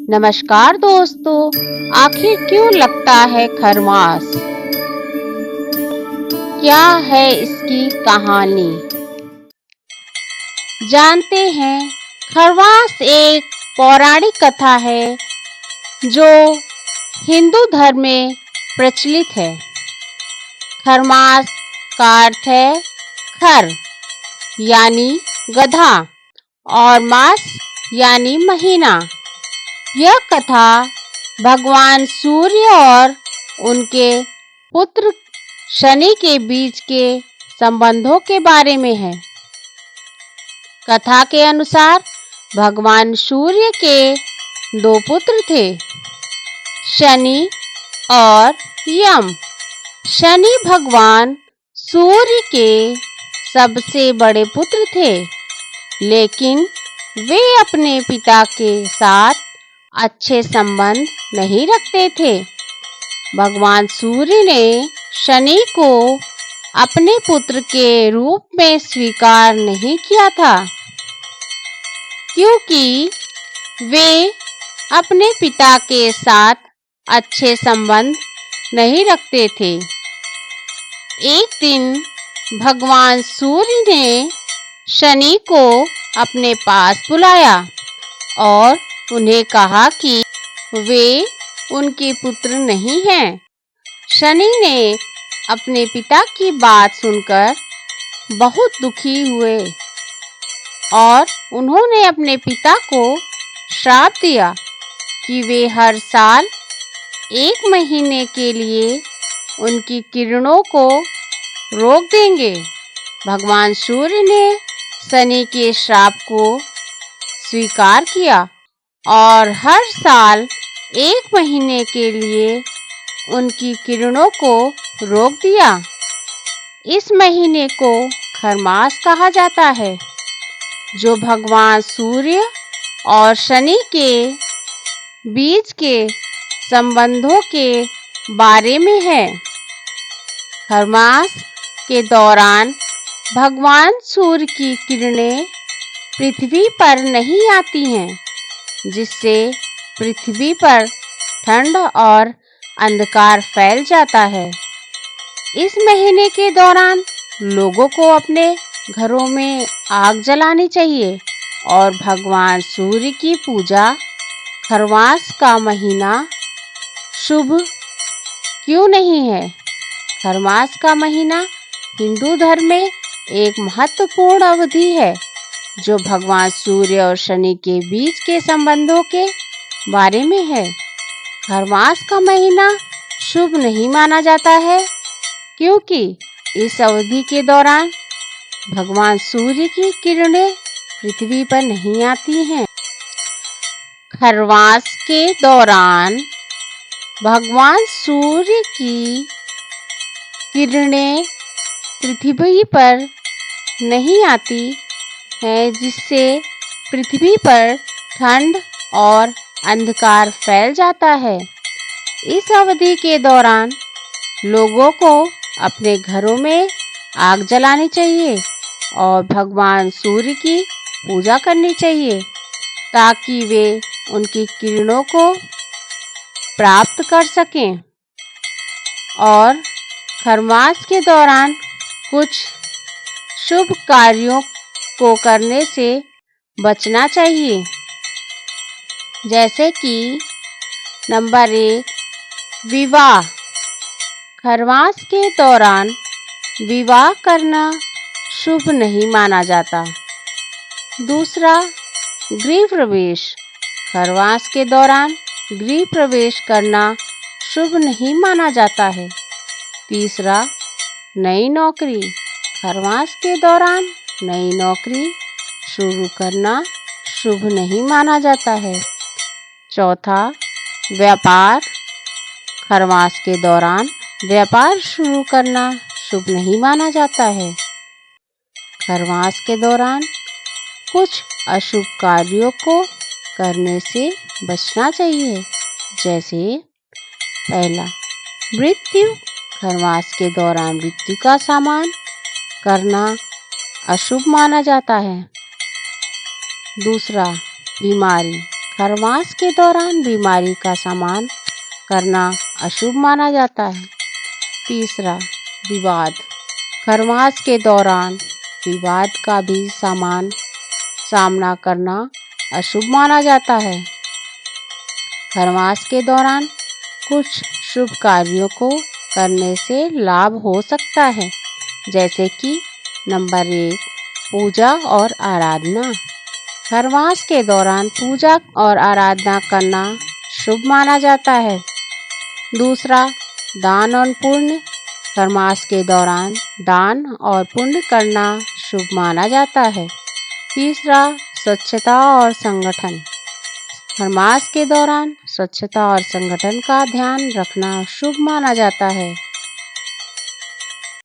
नमस्कार दोस्तों। आखिर क्यों लगता है खरमास? क्या है इसकी कहानी? जानते हैं, खरमास एक पौराणिक कथा है जो हिंदू धर्म में प्रचलित है। खरमास का अर्थ है खर यानी गधा और मास यानी महीना। यह कथा भगवान सूर्य और उनके पुत्र शनि के बीच के संबंधों के बारे में है। कथा के अनुसार भगवान सूर्य के दो पुत्र थे, शनि और यम। शनि भगवान सूर्य के सबसे बड़े पुत्र थे, लेकिन वे अपने पिता के साथ अच्छे संबंध नहीं रखते थे। भगवान सूर्य ने शनि को अपने पुत्र के रूप में स्वीकार नहीं किया था, क्योंकि वे अपने पिता के साथ अच्छे संबंध नहीं रखते थे। एक दिन भगवान सूर्य ने शनि को अपने पास बुलाया और उन्हें कहा कि वे उनके पुत्र नहीं हैं। शनि ने अपने पिता की बात सुनकर बहुत दुखी हुए और उन्होंने अपने पिता को श्राप दिया कि वे हर साल 1 महीने के लिए उनकी किरणों को रोक देंगे। भगवान सूर्य ने शनि के श्राप को स्वीकार किया और हर साल 1 महीने के लिए उनकी किरणों को रोक दिया। इस महीने को खरमास कहा जाता है, जो भगवान सूर्य और शनि के बीच के संबंधों के बारे में है। खरमास के दौरान भगवान सूर्य की किरणें पृथ्वी पर नहीं आती हैं, जिससे पृथ्वी पर ठंड और अंधकार फैल जाता है। इस महीने के दौरान लोगों को अपने घरों में आग जलानी चाहिए और भगवान सूर्य की पूजा। खरमास का महीना शुभ क्यों नहीं है? खरमास का महीना हिंदू धर्म में एक महत्वपूर्ण अवधि है, जो भगवान सूर्य और शनि के बीच के संबंधों के बारे में है। खरमास का महीना शुभ नहीं माना जाता है, क्योंकि इस अवधि के दौरान भगवान सूर्य की किरणें पृथ्वी पर नहीं आती हैं। खरमास के दौरान भगवान सूर्य की किरणें पृथ्वी पर नहीं आती हैं, जिससे पृथ्वी पर ठंड और अंधकार फैल जाता है। इस अवधि के दौरान लोगों को अपने घरों में आग जलानी चाहिए और भगवान सूर्य की पूजा करनी चाहिए, ताकि वे उनकी किरणों को प्राप्त कर सकें। और खरमास के दौरान कुछ शुभ कार्यों को करने से बचना चाहिए, जैसे कि नंबर 1, विवाह। खरमास के दौरान विवाह करना शुभ नहीं माना जाता। दूसरा, गृह प्रवेश। खरमास के दौरान गृह प्रवेश करना शुभ नहीं माना जाता है। तीसरा, नई नौकरी। खरमास के दौरान नई नौकरी शुरू करना शुभ नहीं माना जाता है। चौथा, व्यापार। खरमास के दौरान व्यापार शुरू करना शुभ नहीं माना जाता है। खरमास के दौरान कुछ अशुभ कार्यों को करने से बचना चाहिए, जैसे पहला, मृत्यु। खरमास के दौरान मृत्यु का सामना करना अशुभ माना जाता है। दूसरा, बीमारी। खरमास के दौरान बीमारी का सामना करना अशुभ माना जाता है। तीसरा, विवाद। खरमास के दौरान विवाद का भी सामना करना अशुभ माना जाता है। खरमास के दौरान कुछ शुभ कार्यों को करने से लाभ हो सकता है, जैसे कि नंबर 1, पूजा और आराधना। खरमास के दौरान पूजा और आराधना करना शुभ माना जाता है। दूसरा, दान और पुण्य। खरमास के दौरान दान और पुण्य करना शुभ माना जाता है। तीसरा, स्वच्छता और संगठन। खरमास के दौरान स्वच्छता और संगठन का ध्यान रखना शुभ माना जाता है।